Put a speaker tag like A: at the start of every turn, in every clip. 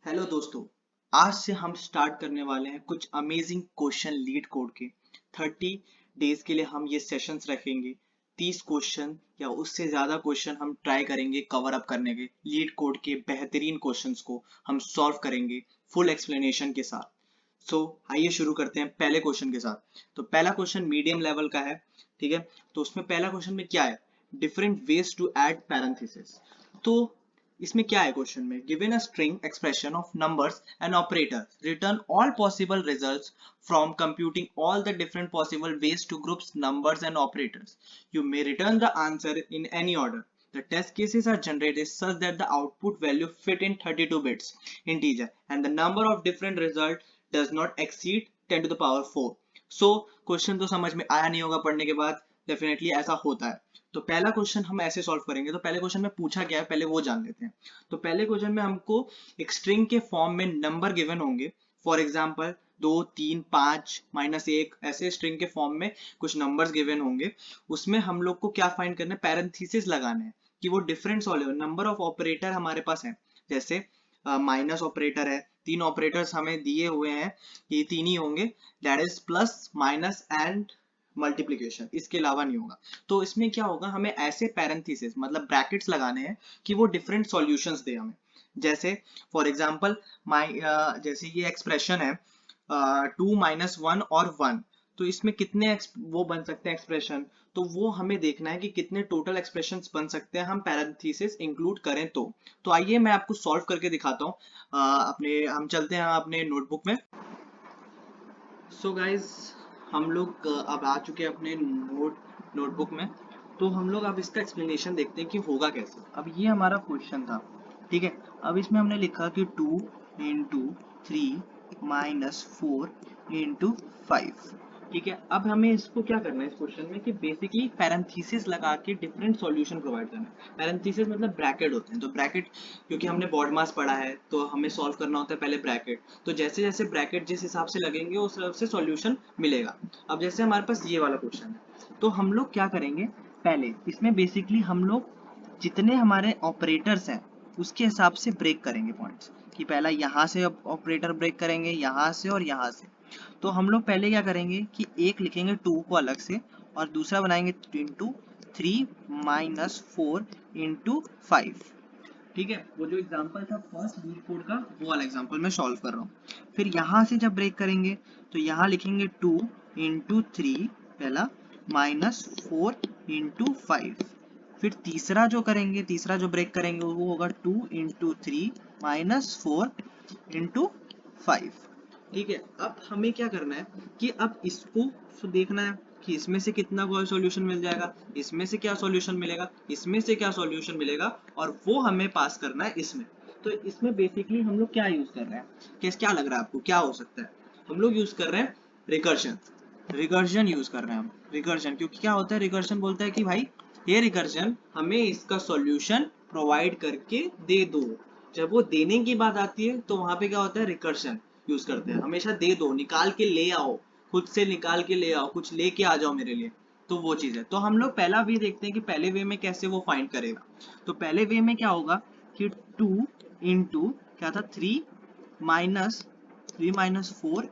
A: Hello दोस्तों। आज से हम स्टार्ट करने वाले हैं कुछ अमेजिंग क्वेश्चन लीड कोड के। 30 डेज के लिए हम ये सेशंस रखेंगे। 30 क्वेश्चन या उससे ज्यादा क्वेश्चन हम ट्राई करेंगे कवर अप करने के। लीड कोड के बेहतरीन क्वेश्चंस को हम सॉल्व करेंगे फुल एक्सप्लेनेशन के साथ। आइए शुरू करते हैं पहले क्वेश्चन के साथ। तो पहला क्वेश्चन मीडियम लेवल का है, ठीक है। तो उसमें पहला क्वेश्चन में क्या है, different ways to add parentheses. तो इसमें क्या है क्वेश्चन में, given a string expression of numbers and operators return all possible results from computing all the different possible ways to groups numbers and operators. You may return the answer in any order. The test cases are generated such that the output value fit in 32 bits integer and the number of different result does not exceed 10 to the power 4. So question तो समझ में आया नहीं होगा पढ़ने के बाद, definitely ऐसा होता है। तो पहला क्वेश्चन हम ऐसे सॉल्व करेंगे। तो पहले क्वेश्चन में पूछा गया है, पहले वो जान लेते हैं। तो पहले क्वेश्चन में हमको एक स्ट्रिंग के फॉर्म में नंबर गिवन होंगे। फॉर एग्जाम्पल 2, 3, 5, -1 ऐसे स्ट्रिंग के फॉर्म में कुछ नंबर्स गिवन होंगे। उसमें हम लोग को क्या फाइंड करना है, पैरेंथेसिस लगाने हैं कि वो different solve. Number of operator हमारे पास है, जैसे माइनस ऑपरेटर है, 3 ऑपरेटर्स हमें दिए हुए हैं, ये 3 ही होंगे, that is plus minus and multiplication, इसके अलावा नहीं होगा। तो इसमें क्या होगा, हमें ऐसे पैरेंथेसिस मतलब ब्रैकेट्स लगाने हैं कि वो डिफरेंट सॉल्यूशंस दे हमें। जैसे फॉर एग्जांपल जैसे ये एक्सप्रेशन है 2 - 1 और 1, तो इसमें कितने वो बन सकते हैं एक्सप्रेशन, तो वो हमें देखना है कि कितने टोटल एक्सप्रेशंस बन सकते हैं हम पैरेंथेसिस इंक्लूड करें। तो आइए मैं आपको सॉल्व करके दिखाता हूँ। अपने हम चलते हैं अपने नोटबुक में। सो गाइज हम लोग अब आ चुके हैं अपने नोटबुक में। तो हम लोग अब इसका एक्सप्लेनेशन देखते हैं कि होगा कैसे। अब ये हमारा क्वेश्चन था, ठीक है। अब इसमें हमने लिखा कि 2 × 3 - 4 × 5, ठीक है। अब हमें इसको क्या करना है इस क्वेश्चन में कि बेसिकली पैरेंथेसिस लगा के डिफरेंट सॉल्यूशन प्रोवाइड करना है। पैरेंथेसिस मतलब ब्रैकेट होते हैं, तो ब्रैकेट क्योंकि हमने बॉड मास पढ़ा है तो हमें सॉल्व करना होता है पहले ब्रैकेट। तो जैसे जैसे ब्रैकेट जिस हिसाब से लगेंगे उस हिसाब से सॉल्यूशन मिलेगा। अब जैसे हमारे पास ये वाला क्वेश्चन है, तो हम लोग क्या करेंगे, पहले इसमें बेसिकली हम लोग जितने हमारे ऑपरेटर्स हैं उसके हिसाब से ब्रेक करेंगे पॉइंट्स, कि पहला यहाँ से ऑपरेटर ब्रेक करेंगे, यहाँ से और यहाँ से। तो हम लोग पहले क्या करेंगे कि एक लिखेंगे 2 को अलग से और दूसरा बनाएंगे 3 - 4 × 5, ठीक है। वो जो एग्जांपल था फर्स्ट लीड कोड का, वो वाला एग्जांपल मैं सॉल्व कर रहा हूँ। फिर यहाँ से जब ब्रेक करेंगे तो यहाँ लिखेंगे 2 × 3 पहला -4 × 5। फिर तीसरा जो करेंगे, तीसरा जो ब्रेक करेंगे वो होगा 2 × 3 -4 × 5, ठीक है। अब हमें क्या करना है कि अब इसको देखना है कि इसमें से कितना सॉल्यूशन मिल जाएगा, इसमें से क्या सॉल्यूशन मिलेगा, इसमें से क्या सॉल्यूशन मिलेगा, और वो हमें पास करना है इसमें। तो इसमें बेसिकली हम लोग क्या यूज कर रहे हैं, क्या लग रहा है आपको क्या हो सकता है, हम लोग यूज कर रहे हैं रिकर्शन। रिकर्शन यूज कर रहे हैं हम, रिकर्शन, क्योंकि क्या होता है, रिकर्शन बोलता है कि भाई ये रिकर्शन हमें इसका सॉल्यूशन प्रोवाइड करके दे दो। जब वो देने की बात आती है तो वहां पे क्या होता है, रिकर्शन यूज करते हैं। हमेशा दे दो, निकाल के ले आओ, खुद से निकाल के ले आओ, कुछ लेके आ जाओ मेरे लिए, तो वो चीज है। तो हम लोग पहला वे देखते हैं कि पहले वे में कैसे वो फाइंड करेगा। तो पहले वे में क्या होगा कि 2 × क्या था 3 - 4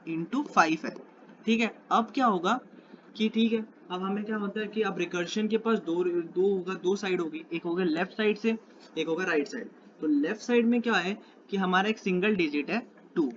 A: × 5 है, ठीक है। अब क्या होगा कि ठीक है, अब हमें क्या होता है कि अब रिकर्शन के पास दो होगा, दो साइड होगी, एक होगा लेफ्ट साइड से, एक होगा राइट साइड। तो लेफ्ट साइड में क्या है कि हमारा एक सिंगल डिजिट है 2,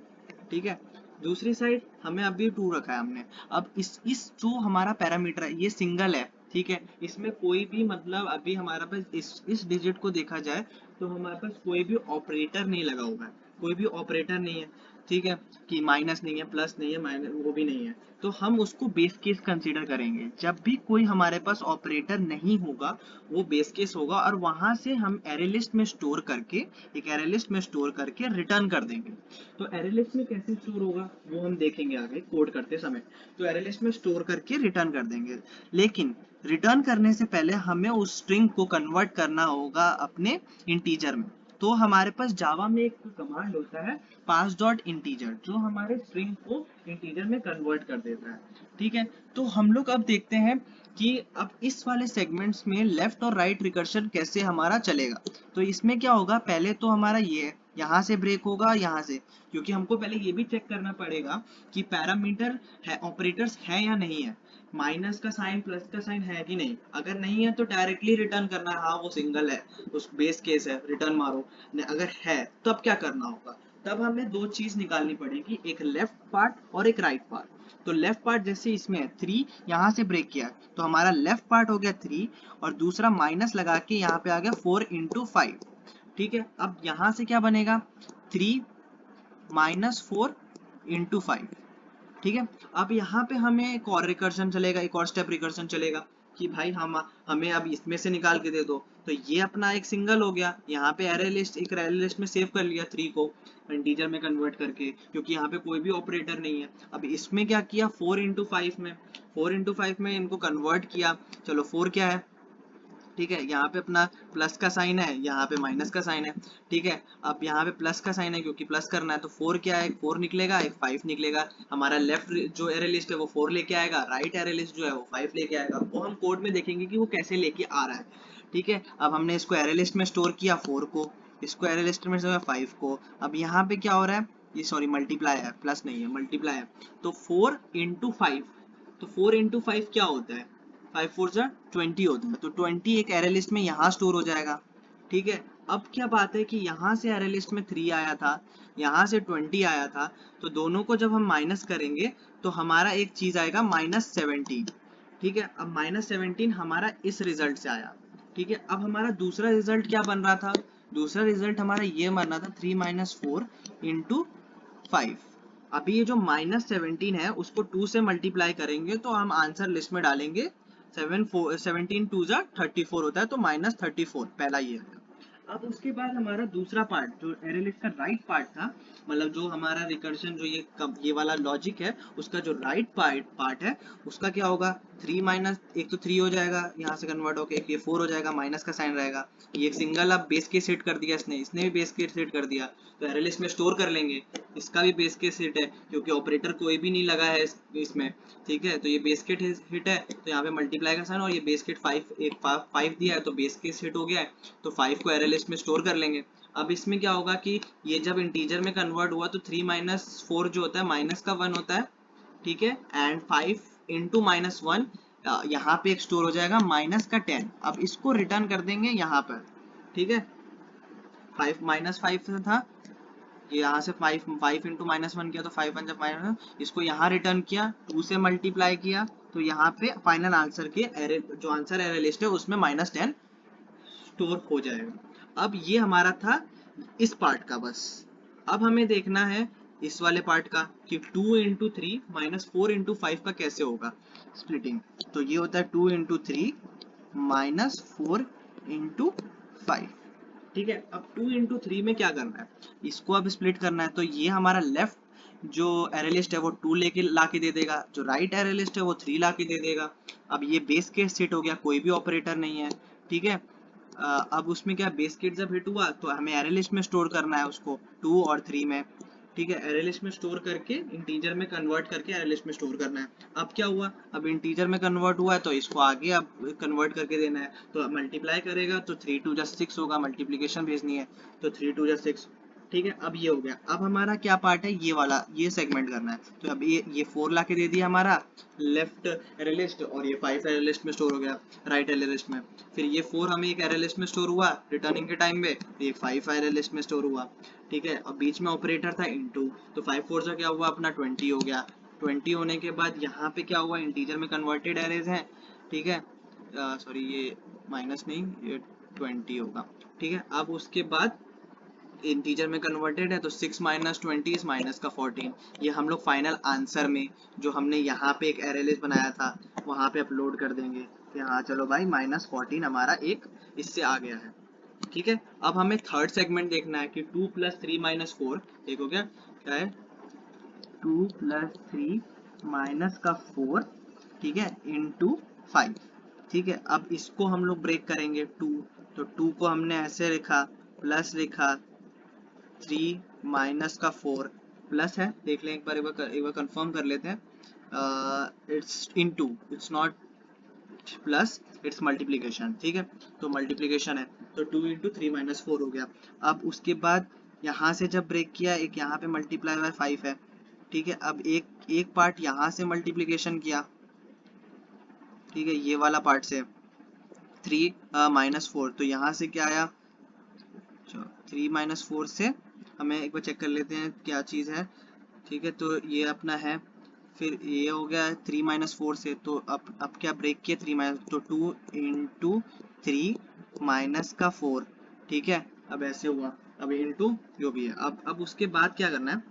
A: ठीक है। दूसरी साइड हमें अभी 2 रखा है हमने। अब इस जो हमारा पैरामीटर है ये सिंगल है, ठीक है। इसमें कोई भी मतलब अभी हमारे पास इस डिजिट को देखा जाए तो हमारे पास कोई भी ऑपरेटर नहीं लगा हुआ है, कोई भी ऑपरेटर नहीं है, ठीक है। कि माइनस नहीं है, प्लस नहीं है, माइनस वो भी नहीं है। तो हम उसको बेस केस कंसीडर करेंगे। जब भी कोई हमारे पास ऑपरेटर नहीं होगा वो बेस केस होगा, और वहां से हम एरे लिस्ट में स्टोर करके, एक एरे लिस्ट में स्टोर करके रिटर्न कर देंगे। तो एरे लिस्ट में कैसे स्टोर होगा वो हम देखेंगे आगे कोड करते समय। तो एरे लिस्ट में स्टोर करके रिटर्न कर देंगे, लेकिन रिटर्न करने से पहले हमें उस स्ट्रिंग को कन्वर्ट करना होगा अपने इंटीजर में। तो हमारे पास जावा में एक कमांड होता है pass.integer, जो हमारे स्ट्रिंग को इंटीजर में कन्वर्ट कर देता है, ठीक है। तो हम लोग अब देखते हैं कि अब इस वाले सेगमेंट्स में लेफ्ट और राइट रिकर्शन कैसे हमारा चलेगा। तो इसमें क्या होगा, पहले तो हमारा ये है यहाँ से ब्रेक होगा, यहाँ से, क्योंकि हमको पहले ये भी चेक करना पड़ेगा कि पैरामीटर है, ऑपरेटर्स है या नहीं है, माइनस का साइन प्लस का साइन है कि नहीं। अगर नहीं है तो डायरेक्टली रिटर्न करना है, हाँ वो सिंगल है, उस बेस केस है, रिटर्न मारो। अगर है तब क्या करना होगा, तब हमें दो चीज निकालनी पड़ेगी, एक लेफ्ट पार्ट और एक राइट पार्ट। तो लेफ्ट पार्ट जैसे इसमें है 3, यहाँ से ब्रेक किया तो हमारा लेफ्ट पार्ट हो गया 3, और दूसरा माइनस लगा के यहाँ पे आ गया 4 इंटू 5। ठीक है, अब यहाँ से क्या बनेगा, 3 माइनस 4 इंटू 5। ठीक है, अब यहाँ पे हमें एक और रिकर्शन चलेगा, एक और स्टेप रिकर्शन चलेगा कि भाई हमें अब इसमें से निकाल के दे दो। तो ये अपना एक सिंगल हो गया, यहाँ पे एरे लिस्ट, एक एरे लिस्ट में सेव कर लिया 3 को इंटीजर में कन्वर्ट करके, क्योंकि यहाँ पे कोई भी ऑपरेटर नहीं है। अब इसमें क्या किया, 4 इंटू 5 में, 4 इंटू 5 में इनको कन्वर्ट किया। चलो 4 क्या है, ठीक है, यहाँ पे अपना प्लस का साइन है, यहाँ पे माइनस का साइन है। ठीक है, अब यहाँ पे प्लस का साइन है क्योंकि प्लस करना है, तो 4 क्या है, 4 निकलेगा, एक 5 निकलेगा। हमारा लेफ्ट जो एरे लिस्ट है वो 4 लेके आएगा, राइट एरे लिस्ट जो है वो 5 लेके आएगा। वो हम कोड में देखेंगे कि वो कैसे लेके आ रहा है। ठीक है, अब हमने इसको एरे लिस्ट में स्टोर किया 4 को, इसको एरे लिस्ट में स्टोर 5 को। अब यहाँ पे क्या हो रहा है, ये सॉरी मल्टीप्लाई है, प्लस नहीं है, मल्टीप्लाई है। तो 4 इंटू 5, तो 4 इंटू 5 क्या होता है, 5 4 जा 20 होता है। तो 20 एक एरे लिस्ट में यहाँ स्टोर हो जाएगा। ठीक है, अब क्या बात है कि यहाँ से एरे लिस्ट में 3 आया था, यहाँ से 20 आया था, तो दोनों को जब हम माइनस करेंगे तो हमारा एक चीज आएगा -17। ठीक है, अब -17 हमारा इस रिजल्ट से आया। ठीक है, अब हमारा दूसरा रिजल्ट क्या बन रहा था, दूसरा रिजल्ट हमारा ये बन रहा था 3 माइनस 4 इंटू 5। अभी ये जो -17 है उसको 2 से मल्टीप्लाई करेंगे तो हम आंसर लिस्ट में डालेंगे, 17 2 जा 34 होता है, तो -34 पहला ये है। अब उसके बाद हमारा दूसरा पार्ट जो एरे लिस्ट का राइट पार्ट था, मतलब जो हमारा रिकर्शन जो ये वाला लॉजिक है उसका जो राइट पार्ट है, उसका क्या होगा, 3 माइनस, एक तो 3 हो जाएगा यहाँ से कन्वर्ट होके, एक ये 4 हो जाएगा, माइनस का साइन रहेगा। ये सिंगल अब बेस केस सेट कर दिया इसने भी बेस केस सेट कर दिया, तो एरे लिस्ट में स्टोर कर लेंगे। इसका भी बेस केस हिट है क्योंकि ऑपरेटर कोई भी नहीं लगा है इसमें। ठीक है, तो ये बेस केस हिट है, तो यहाँ पे मल्टीप्लाई का साइन, और ये बेस केस 5, एक 5 दिया है तो बेस केस हिट हो गया है, तो 5 को एरे लिस्ट में स्टोर कर लेंगे। अब इसमें क्या होगा कि ये जब इंटीजर में कन्वर्ट हुआ तो 3 माइनस 4 जो होता है माइनस का 1 होता है। ठीक है, एंड 5 इंटू -1, यहाँ पे एक स्टोर हो जाएगा माइनस का 10। अब इसको रिटर्न कर देंगे यहाँ पर। ठीक है, 5 -5 था, ये यहाँ से 5 इंटू -1 किया तो 5 1 जब माइनस, इसको यहाँ रिटर्न किया, 2 से मल्टीप्लाई किया, तो यहाँ पे फाइनल आंसर के एरे, जो आंसर एरे लिस्ट है उसमें -10 स्टोर हो जाएगा। अब ये हमारा था इस पार्ट का बस। अब हमें देखना है इस वाले पार्ट का कि 2 इंटू 3 माइनस 4 इंटू 5 का कैसे होगा स्प्लिटिंग। तो ये होता है 2 इंटू 3 माइनस 4 इंटू 5। ठीक है, अब 2 इंटू 3 में क्या करना है, इसको अब स्प्लिट करना है, तो ये हमारा लेफ्ट जो एरे लिस्ट है वो 2 लेके ला के दे देगा, जो राइट एरे लिस्ट है वो 3 ला के दे देगा। अब ये बेस केस सेट हो गया, कोई भी ऑपरेटर नहीं है। ठीक है, अब उसमें क्या, बेस केस जब हिट हुआ तो हमें एरे लिस्ट में स्टोर करना है उसको 2 और 3 में। ठीक है, एरे लिस्ट में स्टोर करके इंटीजर में कन्वर्ट करके एरे लिस्ट में स्टोर करना है। अब क्या हुआ, अब इंटीजर में कन्वर्ट हुआ है तो इसको आगे अब कन्वर्ट करके देना है, तो मल्टीप्लाई करेगा तो 3 2 जा 6 होगा, मल्टीप्लीकेशन भेजनी है तो 3 2 जा 6। ठीक है, अब ये हो गया। अब हमारा क्या पार्ट है, ये वाला, ये सेगमेंट करना है। तो अब ये 4 ला के दे दिया हमारा लेफ्ट एरे लिस्ट, और ये 5 एरे लिस्ट में स्टोर हो गया राइट एरे लिस्ट में। फिर ये 4 हमें एक एरे लिस्ट में स्टोर हुआ रिटर्निंग के टाइम में, ये 5 एरे लिस्ट में स्टोर हुआ। ठीक है, अब बीच में ऑपरेटर था इनटू, तो 5 4 से क्या हुआ अपना 20 हो गया। 20 होने के बाद यहाँ पे क्या हुआ, इंटीजर में कन्वर्टेड एरेज हैं। ठीक है, सॉरी ये माइनस नहीं, ये 20 होगा। ठीक है, अब उसके बाद इंटीजर में कन्वर्टेड है तो 6 माइनस 20 इज माइनस का 14। ये हम लोग फाइनल आंसर में जो हमने यहाँ पे एक एरे लिस्ट बनाया था वहाँ पे अपलोड कर देंगे कि हाँ चलो भाई -14 हमारा एक इससे आ गया है। ठीक है, अब हमें थर्ड सेगमेंट देखना है कि 2 + 3 - 4, एक हो गया, क्या है 2 + 3 माइनस का 4, ठीक है, इंटू 5। ठीक है, अब इसको हम लोग ब्रेक करेंगे 2, तो 2 को हमने ऐसे लिखा, प्लस लिखा, 3 माइनस का 4 प्लस है, देख लें एक बार कंफर्म कर लेते हैं, it's into, it's not plus, it's multiplication. ठीक है, तो मल्टीप्लिकेशन है, तो 2 इंटू 3 - 4 हो गया। अब उसके बाद यहाँ से जब ब्रेक किया, एक यहाँ पे मल्टीप्लाई बाय 5 है, ठीक है। अब एक पार्ट यहाँ से मल्टीप्लीकेशन किया, ठीक है, ये वाला पार्ट से 3 माइनस 4, तो यहाँ से क्या आया, 3 माइनस 4 से हमें एक बार चेक कर लेते हैं क्या चीज़ है, ठीक है। तो ये अपना है, फिर ये हो गया 3 माइनस 4 से, तो अब क्या ब्रेक किया 3 माइनस, तो 2 इंटू 3 माइनस का 4, ठीक है। अब ऐसे हुआ, अब इंटू जो भी है, अब उसके बाद क्या करना है,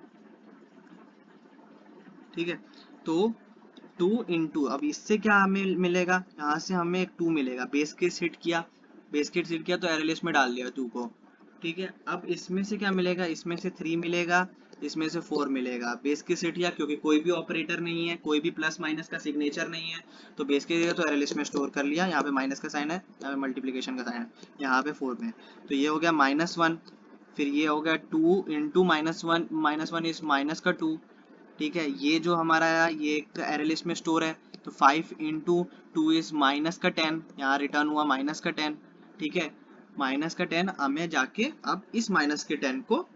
A: ठीक है। तो 2 इंटू, अब इससे क्या हमें मिलेगा, यहाँ से हमें एक 2 मिलेगा, बेस केस हिट किया, बेस केस हिट किया तो एरे लिस्ट में डाल दिया 2 को, ठीक है। अब इसमें से क्या मिलेगा, इसमें से 3 मिलेगा, इसमें से 4 मिलेगा, बेस केस हिट किया क्योंकि कोई भी ऑपरेटर नहीं है, कोई भी प्लस माइनस का सिग्नेचर नहीं है, तो बेस केस तो एरे लिस्ट में स्टोर कर लिया, यहाँ पे माइनस का साइन है, यहाँ पे मल्टीप्लीकेशन का साइन है, यहाँ पे 4 में, तो ये हो गया -1, फिर ये हो गया 2 इंटू -1 इज माइनस का 2, ठीक है। ये जो हमारा है ये एक एरे लिस्ट में स्टोर है, तो 5 इंटू 2 इज माइनस का 10, यहाँ रिटर्न हुआ माइनस का 10, ठीक है। माइनस का 10 हमें जाके अब इस माइनस के 10 को,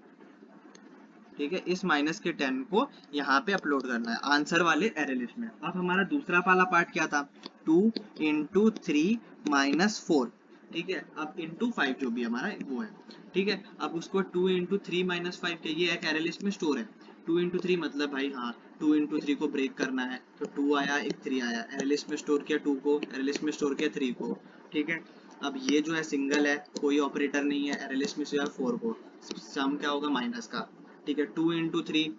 A: ठीक है, इस माइनस के 10 को यहाँ पे अपलोड करना है आंसर वाले एरे लिस्ट में। अब हमारा दूसरा वाला पार्ट क्या था, 2 इंटू 3 माइनस 4, ठीक है। अब इंटू 5 जो भी हमारा वो है, ठीक है। अब उसको 2 इंटू 3 माइनस 5 के, ये एक एरे लिस्ट में स्टोर है, 2 इंटू 3 मतलब भाई हाँ 2 इंटू 3 को ब्रेक करना है, तो 2 आया, एक 3 आया, एरे लिस्ट में स्टोर किया 2 को, एरे लिस्ट में स्टोर किया 3 को, ठीक है। अब ये जो है सिंगल है, कोई ऑपरेटर नहीं है, एरे लिस्ट में से 4 को, सम क्या होगा माइनस का, ठीक है। 2 इंटू 3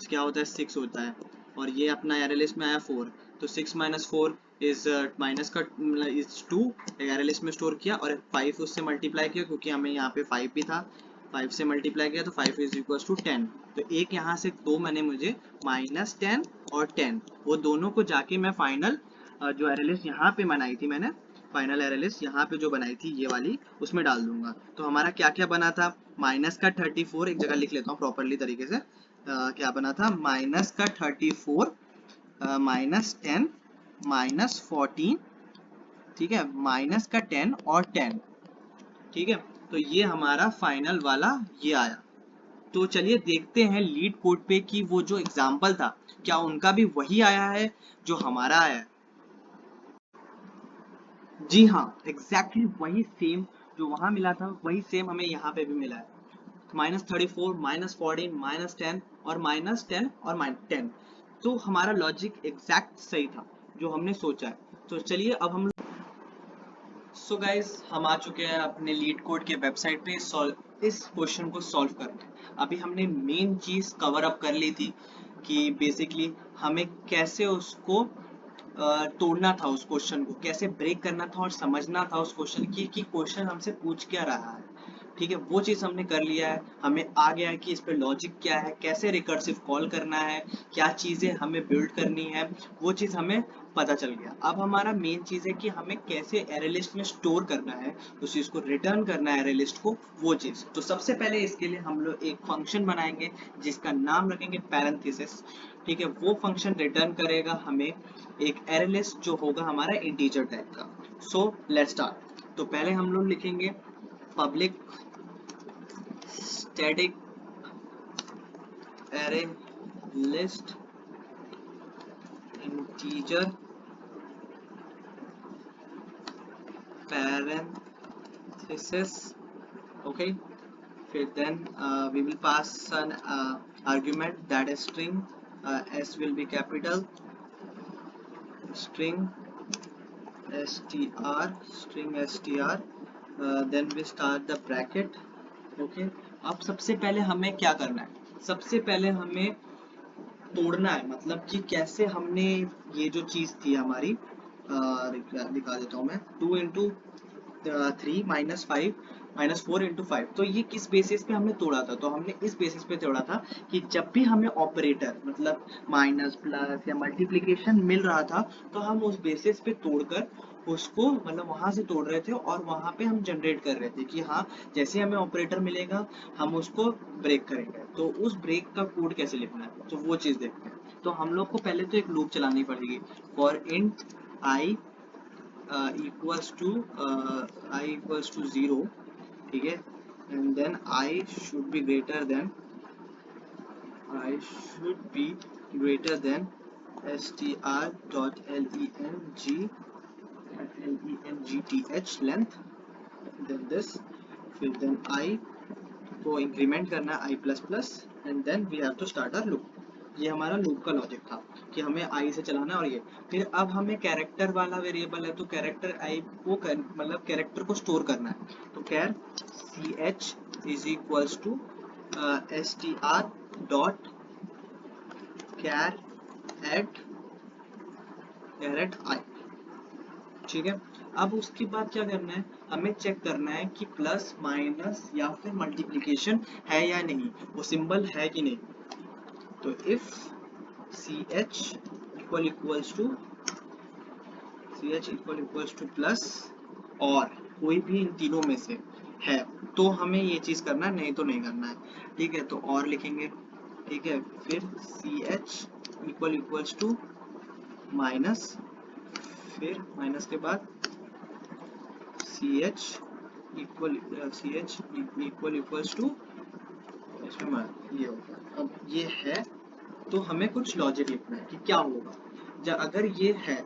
A: क्या होता है 6 होता है, और ये अपना एरे लिस्ट में आया 4, तो 6 माइनस 4 इज माइनस का इज 2, एरे लिस्ट में स्टोर किया, और 5 उससे मल्टीप्लाई किया क्योंकि हमें यहाँ पे 5 भी था, 5 से मल्टीप्लाई किया तो 5 इज इक्वल टू 10, तो एक यहाँ से दो मैंने मुझे -10 और 10, वो दोनों को जाके मैं फाइनल जो एरे लिस्ट यहाँ पे बनाई थी मैंने, फाइनल एरे लिस्ट यहाँ पे जो बनाई थी ये वाली, उसमें डाल दूंगा। तो हमारा क्या क्या बना था, माइनस का 34, एक जगह लिख लेता हूँ प्रॉपरली तरीके से, क्या बना था, माइनस का 34, -10 -14, ठीक है, माइनस का 10 और 10, ठीक है। तो ये हमारा फाइनल वाला ये आया। तो चलिए देखते हैं लीड कोड पे कि वो जो एग्जाम्पल था क्या उनका भी वही आया है जो हमारा आया है। जी हाँ, एग्जैक्टली वही सेम जो वहां मिला था वही सेम हमें यहाँ पे भी मिला है, -34 -14 -10 और -10 और -10, तो हमारा लॉजिक एग्जैक्ट सही था जो हमने सोचा है। तो चलिए अब हम सो गाइज हम आ चुके हैं अपने लीड कोड के वेबसाइट पे इस क्वेश्चन को सॉल्व करने। अभी हमने मेन चीज कवर अप कर ली थी कि बेसिकली हमें कैसे उसको तोड़ना था, उस क्वेश्चन को कैसे ब्रेक करना था और समझना था उस क्वेश्चन की कि क्वेश्चन हमसे पूछ क्या रहा है, ठीक है। वो चीज हमने कर लिया है, हमें आ गया है कि इस पे लॉजिक क्या है, कैसे रिकर्सिव कॉल करना है, क्या चीजें हमें बिल्ड करनी है, वो चीज हमें पता चल गया। अब हमारा मेन चीज है कि हमें कैसे एरे लिस्ट में स्टोर करना है, उस चीज को रिटर्न करना है एरे लिस्ट को, वो चीज। तो सबसे पहले इसके लिए हम लोग एक फंक्शन बनाएंगे जिसका नाम रखेंगे पैरेंथेसिस, ठीक है। वो फंक्शन रिटर्न करेगा हमें एक एरे लिस्ट जो होगा हमारा इंटीजर टाइप का। So let's start. तो पहले हम लोग लिखेंगे public static array list integer parenthesis, okay. फिर then we will pass an argument that is string, s will be capital, string str, then we start the bracket, okay. अब सबसे पहले हमें क्या करना है, सबसे पहले हमें तोड़ना है, मतलब कि कैसे हमने ये जो चीज थी हमारी, दिखा देता हूँ मैं, 2 इंटू 3 -4 इंटू 5, तो ये किस बेसिस पे हमने तोड़ा था, तो हमने इस बेसिस पे तोड़ा था कि जब भी हमें ऑपरेटर मतलब माइनस प्लस या मल्टीप्लिकेशन मिल रहा था तो हम उस बेसिस पे तोड़कर उसको मतलब वहां से तोड़ रहे थे और वहां पे हम जनरेट कर रहे थे कि हाँ जैसे हमें ऑपरेटर मिलेगा हम उसको ब्रेक करेंगे, तो उस ब्रेक का कोड कैसे लिखना है तो वो चीज देखते हैं। तो हम लोग को पहले तो एक लूप चलानी पड़ेगी, for int i equals to 0, ठीक है। and then I should be greater than str dot length length, then this, फिर then I को इंक्रीमेंट करना है i plus plus, and then we have to start our loop. ये हमारा loop का logic था कि हमें i से चलाना है। और ये फिर अब हमें कैरेक्टर वाला वेरिएबल है, तो कैरेक्टर i को मतलब कैरेक्टर को स्टोर करना है, तो char ch is equals to str dot char at i। ठीक है, अब उसके बाद क्या करना है, हमें चेक करना है कि प्लस माइनस या फिर मल्टीप्लिकेशन है या नहीं, वो सिंबल है कि नहीं। तो if ch equals two plus और कोई भी इन तीनों में से है तो हमें ये चीज करना है, नहीं तो नहीं करना है। ठीक है, तो और लिखेंगे। ठीक है, फिर ch इक्वल्स टू माइनस, फिर माइनस के बाद ch इक्वल्स टू, इसमें ये होगा। अब ये है तो हमें कुछ लॉजिक लिखना है कि क्या होगा जब अगर ये है,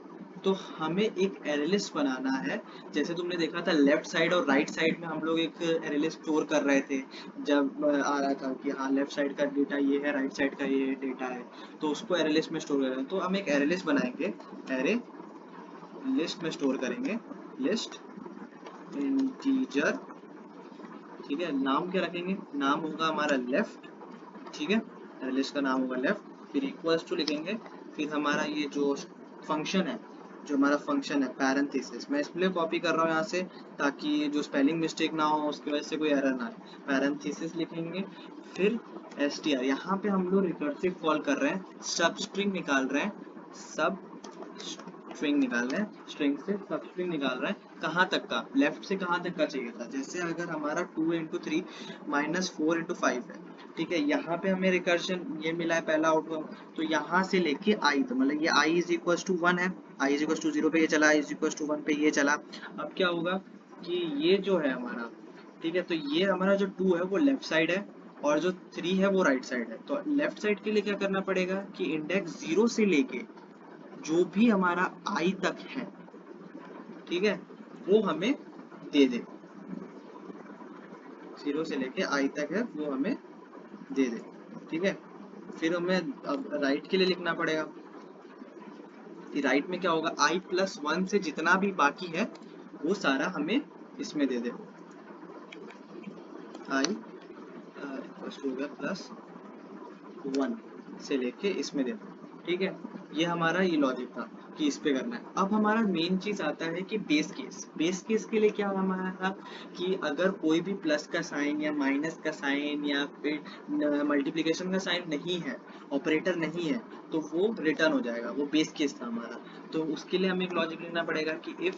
A: तो हमें एक एरे लिस्ट बनाना है। जैसे तुमने देखा था लेफ्ट साइड और राइट साइड में हम लोग एक एरे लिस्ट स्टोर कर रहे थे, जब आ रहा था कि हाँ लेफ्ट साइड का डेटा ये है, राइट साइड का ये डेटा है, तो उसको एरे लिस्ट में स्टोर कर रहे हैं। तो हम एक एरे लिस्ट बनाएंगे, एरे लिस्ट में स्टोर करेंगे, लिस्ट इंटीजर। ठीक है, नाम क्या रखेंगे, नाम होगा हमारा लेफ्ट। ठीक है, एरे लिस्ट का नाम होगा लेफ्ट, फिर इक्वल्स टू लिखेंगे, फिर हमारा ये जो फंक्शन है, जो हमारा फंक्शन है पैरेंथेसिस, मैं इसलिए कॉपी कर रहा हूँ यहाँ से ताकि जो स्पेलिंग मिस्टेक ना हो, उसकी वजह से कोई एरर ना आए। पैरेंथेसिस लिखेंगे, फिर str, यहाँ पे हम लोग रिकर्सिव कॉल कर रहे हैं, सब स्ट्रिंग निकाल रहे हैं, सब स्ट्रिंग निकाल रहे हैं, स्ट्रिंग से सब स्ट्रिंग निकाल रहे हैं। कहाँ तक का, लेफ्ट से कहाँ तक का चाहिए था, जैसे अगर हमारा 2 इंटू 3 माइनस 4 इंटू 5 है। ठीक है, यहाँ पे हमें रिकर्शन ये मिला है पहला आउटकम, तो यहाँ से लेके i, तो मतलब ये i इज इक्वल टू 1 है, i इज इक्वल टू 0 पे ये चला, i इज इक्वल टू 1 पे ये चला। अब क्या होगा कि ये जो है हमारा, ठीक है, तो ये हमारा जो 2 है वो लेफ्ट साइड है और जो 3 है वो राइट साइड है। तो लेफ्ट साइड के लिए क्या करना पड़ेगा कि इंडेक्स 0 से लेके जो भी हमारा i तक है, ठीक है, वो हमें दे दे, 0 से लेके i तक है वो हमें दे दे। ठीक है, फिर हमें अब राइट के लिए लिखना पड़ेगा कि राइट में क्या होगा, i प्लस 1 से जितना भी बाकी है वो सारा हमें इसमें दे दे, i हो गया प्लस 1 से लेके इसमें दे दो। ठीक है, ये हमारा ये लॉजिक था कि इस पे करना है। अब हमारा मेन चीज आता है कि बेस केस। बेस केस के लिए क्या हमारा था कि अगर कोई भी प्लस का साइन या माइनस का साइन या फिर मल्टीप्लिकेशन का साइन नहीं है, ऑपरेटर नहीं है, तो वो रिटर्न हो जाएगा, वो बेस केस था हमारा। तो उसके लिए हमें एक लॉजिक लिखना पड़ेगा कि if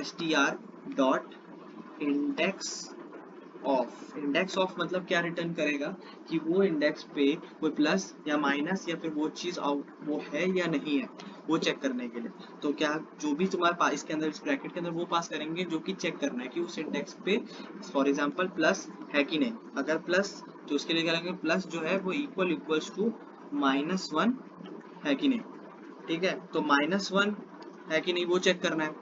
A: str dot index of, index of मतलब क्या रिटर्न करेगा कि वो इंडेक्स पे कोई प्लस या माइनस या फिर वो चीज आउट वो है या नहीं है, वो चेक करने के लिए। तो क्या जो भी तुम्हारे पास इसके अंदर, इस ब्रैकेट के अंदर वो पास करेंगे जो कि चेक करना है कि उस इंडेक्स पे फॉर एग्जांपल प्लस है कि नहीं। अगर प्लस, तो उसके लिए करेंगे प्लस जो है वो इक्वल्स टू -1 है कि नहीं। ठीक है, तो -1 है कि नहीं वो चेक करना है।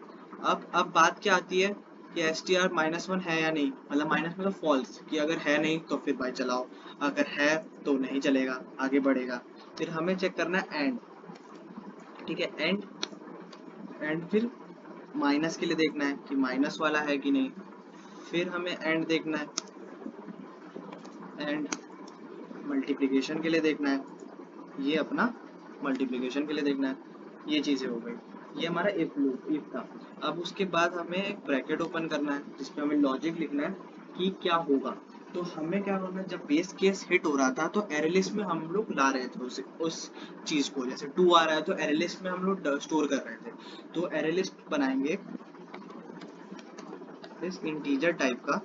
A: अब बात क्या आती है कि str -1 है या नहीं, मतलब माइनस मतलब फॉल्स, कि अगर है नहीं तो फिर भाई चलाओ, अगर है तो नहीं चलेगा, आगे बढ़ेगा। फिर हमें चेक करना है एंड। ठीक है, एंड फिर माइनस के लिए देखना है कि माइनस वाला है कि नहीं, फिर हमें एंड देखना है, एंड मल्टीप्लिकेशन के लिए देखना है, ये अपना मल्टीप्लिकेशन के लिए देखना है। ये चीजें हो गई, ये हमारा इफ लूप, इफ था। अब उसके बाद हमें एक ब्रैकेट ओपन करना है जिसमें हमें लॉजिक लिखना है कि क्या होगा। तो हमें क्या करना है, जब बेस केस हिट हो रहा था तो एरे लिस्ट में हम लोग ला रहे थे उस चीज को, जैसे 2 आ रहा है तो एरे लिस्ट में हम लोग स्टोर कर रहे थे। तो एरे लिस्ट बनाएंगे इस इंटीजर टाइप का,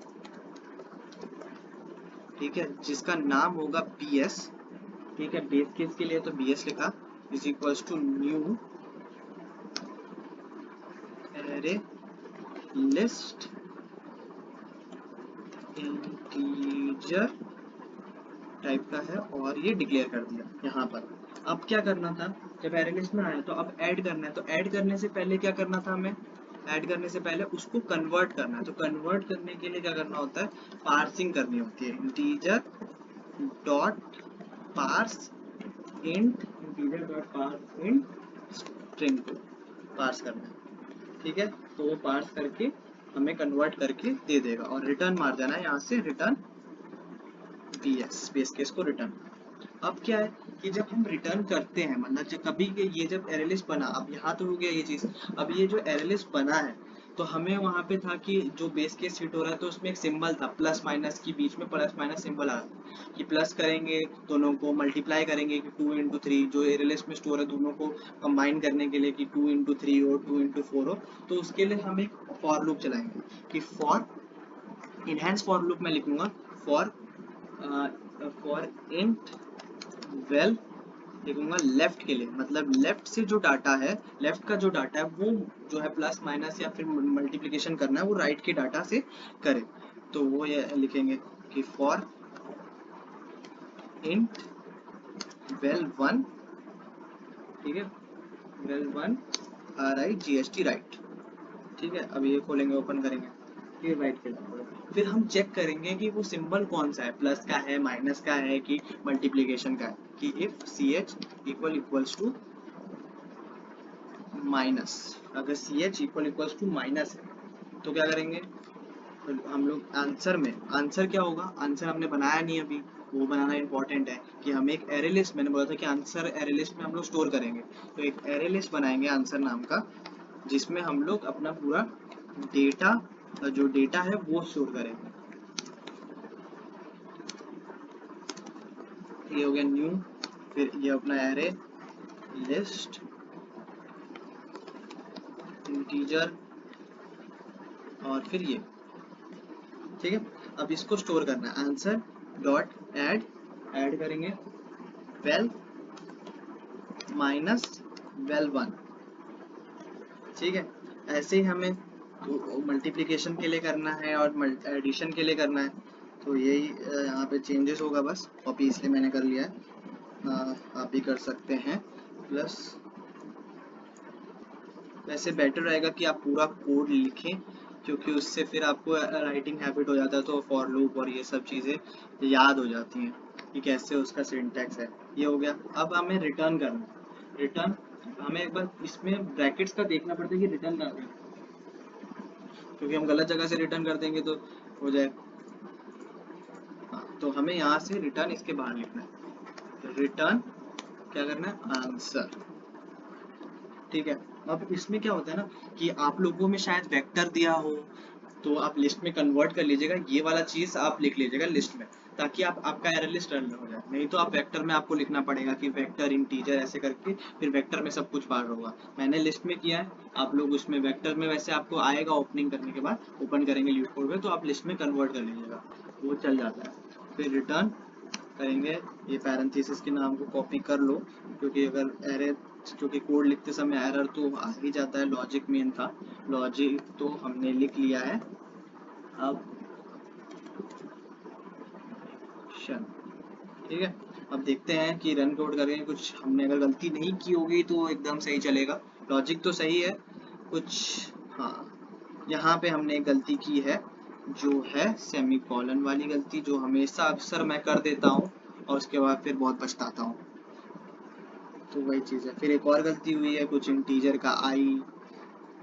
A: ठीक है, जिसका नाम होगा bs। ठीक है, बेस केस के लिए तो bs लिखा, is equals to new array list integer type का है और ये डिक्लेयर कर दिया यहाँ पर। अब क्या करना था, जब अरे लिस्ट में आया तो अब ऐड करना है, तो ऐड करने से पहले क्या करना था हमें, ऐड करने से पहले उसको कन्वर्ट करना है। तो कन्वर्ट करने के लिए क्या करना होता है, पार्सिंग करनी होती है। Integer dot parse int, integer dot parse int string को पार्स करना है, ठीक है। तो वो पार्स करके हमें कन्वर्ट करके दे देगा और रिटर्न मार देना है यहाँ से, रिटर्न बीएस, बेस केस को रिटर्न। अब क्या है कि जब हम रिटर्न करते हैं, मतलब जब कभी ये जब एरे लिस्ट बना, अब यहाँ तो हो गया ये चीज, अब ये जो एरे लिस्ट बना है तो हमें वहां पे था कि जो बेस केस हिट हो रहा है तो उसमें एक सिंबल था प्लस माइनस की, बीच में प्लस माइनस सिंबल आ रहा था कि प्लस करेंगे दोनों को, मल्टीप्लाई करेंगे कि 2 × 3 जो एरे लिस्ट में स्टोर है दोनों को कंबाइन करने के लिए कि 2 × 3 हो 2 × 4 हो, तो उसके लिए हम एक फॉर लूप चलाएंगे कि फॉर इनहेंस फॉर लूप मैं लिखूंगा फॉर इंट वेल, लिखूंगा लेफ्ट के लिए, मतलब लेफ्ट से जो डाटा है, लेफ्ट का जो डाटा है वो जो है प्लस माइनस या फिर मल्टीप्लिकेशन करना है वो राइट के डाटा से करे। तो वो ये लिखेंगे कि फॉर इंट वेल 1, ठीक है, वेल 1 RIGST राइट, ठीक है। अब ये खोलेंगे, ओपन करेंगे, ये राइट के लिए, फिर हम चेक करेंगे कि वो सिंबल कौन सा है, प्लस का है, माइनस का है कि मल्टीप्लिकेशन का है, कि if CH equals to minus, अगर CH इक्वल्स टू माइनस है तो क्या करेंगे, तो हम लोग आंसर में, आंसर क्या होगा, आंसर हमने बनाया नहीं अभी, वो बनाना इंपॉर्टेंट है कि हम एक एरे लिस्ट, मैंने बोला था कि आंसर एरे लिस्ट में हम लोग स्टोर करेंगे, तो एक एरे लिस्ट बनाएंगे आंसर नाम का, जिसमें हम लोग अपना पूरा डेटा, जो डेटा है वो स्टोर करेंगे। ये हो गया न्यू, फिर ये अपना एरे लिस्ट इंटीजर और फिर ये, ठीक है। अब इसको स्टोर करना है, आंसर डॉट ऐड, ऐड करेंगे वेल माइनस वेल 1, ठीक है। ऐसे ही हमें मल्टीप्लिकेशन के लिए करना है और एडिशन के लिए करना है, तो यही यहाँ पे चेंजेस होगा, बस कॉपी इसलिए मैंने कर लिया है, आप भी कर सकते हैं। प्लस वैसे बेटर रहेगा कि आप पूरा कोड लिखें, क्योंकि उससे फिर आपको राइटिंग हैबिट हो जाता है, तो फॉर लूप और ये सब चीज़ें याद हो जाती हैं कि कैसे उसका सिंटैक्स है। ये हो गया। अब हमें रिटर्न करना है, रिटर्न हमें एक बार इसमें ब्रैकेट्स का देखना पड़ता है कि रिटर्न कर दें, क्योंकि हम गलत जगह से रिटर्न कर देंगे तो हो जाए। हाँ, तो हमें यहाँ से रिटर्न इसके बाहर लिखना है, रिटर्न क्या करना है, आंसर, ठीक है। अब इसमें क्या होता है ना कि आप लोगों में शायद वेक्टर दिया हो, तो आप लिस्ट में कन्वर्ट कर लीजिएगा, ये वाला चीज आप लिख लीजिएगा लिस्ट में, ताकि आप आपका एरे लिस्ट रन हो जाए। नहीं तो आप वेक्टर में आपको लिखना पड़ेगा कि वेक्टर इंटीजर ऐसे करके, फिर वेक्टर में सब कुछ बाहर होगा। मैंने लिस्ट में किया है, आप लोग उसमें वेक्टर में वैसे आपको आएगा, ओपनिंग करने के बाद ओपन करेंगे लीड कोड में, तो आप लिस्ट में कन्वर्ट कर लीजिएगा, वो चल जाता है। फिर रिटर्न करेंगे, ये पैरेंथेसिस के नाम को कॉपी कर लो, क्योंकि अगर एरे, क्योंकि कोड लिखते समय एरर तो आ ही जाता है, लॉजिक मेन था, लॉजिक तो हमने लिख लिया है। अब ठीक है, अब देखते हैं कि रन कोड करके कुछ हमने अगर गलती नहीं की होगी तो एकदम सही चलेगा, लॉजिक तो सही है कुछ। हाँ, यहाँ पे हमने एक गलती की है, जो है सेमीकोलन वाली गलती, जो हमेशा अक्सर मैं कर देता हूँ और उसके बाद फिर बहुत पछताता हूँ, तो वही चीज़ है। फिर एक और गलती हुई है, कुछ इंटीजर का आई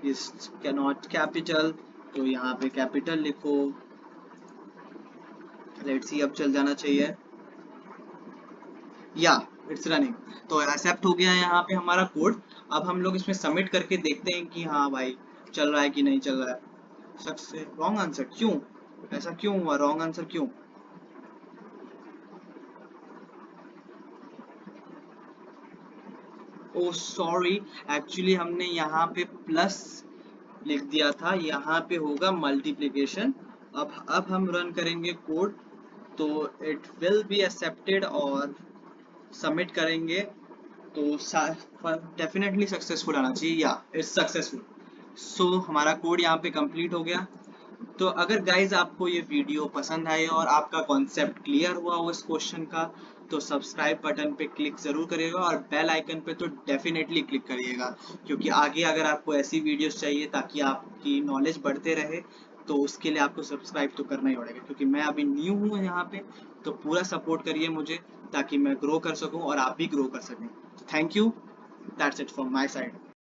A: इज कैनॉट कैपिटल, तो यहाँ पे कैपिटल लिखो। लेट्स सी, अब चल जाना चाहिए, या इट्स रनिंग, तो एक्सेप्ट हो गया है यहाँ पे हमारा कोड। अब हम लोग इसमें सबमिट करके देखते हैं कि हाँ भाई चल रहा है कि नहीं चल रहा है। सक्सेस, रॉन्ग आंसर क्यों, ऐसा क्यों हुआ, रॉन्ग आंसर क्यों? ओ सॉरी, एक्चुअली हमने यहाँ पे प्लस लिख दिया था, यहाँ पे होगा मल्टीप्लिकेशन। अब हम रन करेंगे कोड, तो इट विल बी एक्सेप्टेड और सबमिट करेंगे, तो डेफिनेटली सक्सेसफुल आना चाहिए, या इट्स सक्सेसफुल। सो हमारा कोड यहाँ पे कंप्लीट हो गया। तो अगर गाइज आपको ये वीडियो पसंद आए और आपका कॉन्सेप्ट क्लियर हुआ हो इस क्वेश्चन का, तो सब्सक्राइब बटन पे क्लिक जरूर करिएगा और बेल आइकन पे तो डेफिनेटली क्लिक करिएगा, क्योंकि आगे अगर आपको ऐसी वीडियोस चाहिए ताकि आपकी नॉलेज बढ़ते रहे, तो उसके लिए आपको सब्सक्राइब तो करना ही पड़ेगा, क्योंकि मैं अभी न्यू हूँ यहाँ पे। तो पूरा सपोर्ट करिए मुझे ताकि मैं ग्रो कर सकूँ और आप भी ग्रो कर सकें। Thank you, that's it from my side.